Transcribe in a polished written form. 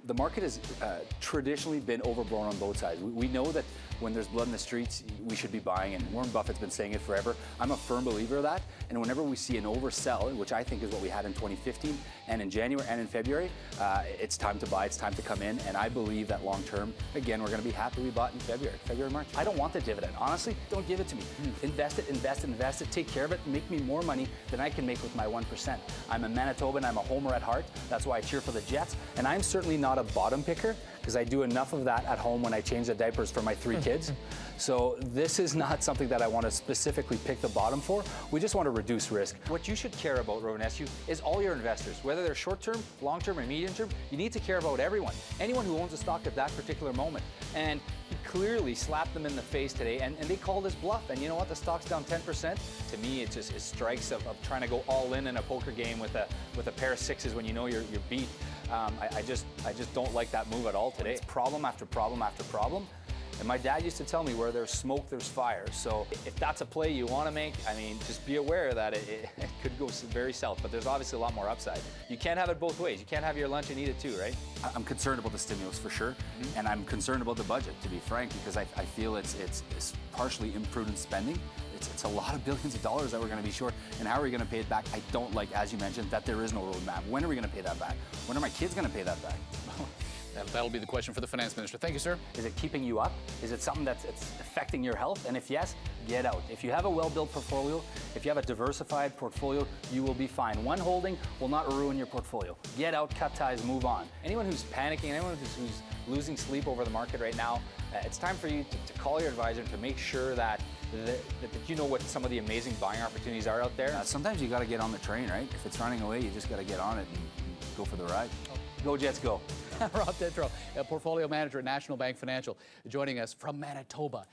The market has traditionally been overblown on both sides. We know that when there's blood in the streets, we should be buying, and Warren Buffett's been saying it forever. I'm a firm believer of that, and whenever we see an oversell, which I think is what we had in 2015, and in January and in February, it's time to buy, it's time to come in, and I believe that long term, again, we're gonna be happy we bought in February, March. I don't want the dividend. Honestly, don't give it to me. Invest it, invest it, invest it, take care of it, make me more money than I can make with my 1%. I'm a Manitoban, I'm a homer at heart. That's why I cheer for the Jets, and I'm certainly not a bottom picker, because I do enough of that at home when I change the diapers for my 3 kids. So this is not something that I want to specifically pick the bottom for. We just want to reduce risk. What you should care about, Rovanescu, is all your investors, whether they're short-term, long-term, or medium-term. You need to care about everyone, anyone who owns a stock at that particular moment. And he clearly slapped them in the face today, and they called his bluff. And you know what? The stock's down 10%. To me, it just strikes of trying to go all in a poker game with a pair of sixes when you know you're beat. I just don't like that move at all today. It's problem after problem after problem. And my dad used to tell me, where there's smoke, there's fire. So if that's a play you want to make, I mean, just be aware that it could go very south, but there's obviously a lot more upside. You can't have it both ways. You can't have your lunch and eat it too, right? I'm concerned about the stimulus for sure, and I'm concerned about the budget, to be frank, because I feel it's partially imprudent spending. It's a lot of billions of dollars that we're going to be short, and how are we going to pay it back? I don't like, as you mentioned, that there is no roadmap. When are we going to pay that back? When are my kids going to pay that back? That'll be the question for the finance minister. Thank you, sir. Is it keeping you up? Is it something that's affecting your health? And if yes, get out. If you have a well-built portfolio, if you have a diversified portfolio, you will be fine. One holding will not ruin your portfolio. Get out, cut ties, move on. Anyone who's panicking, anyone who's losing sleep over the market right now, it's time for you to call your advisor to make sure that you know what some of the amazing buying opportunities are out there. Sometimes you got to get on the train, right? If it's running away, you just got to get on it and go for the ride. Go Jets, go. Rob Tetrault, a portfolio manager at National Bank Financial, joining us from Manitoba.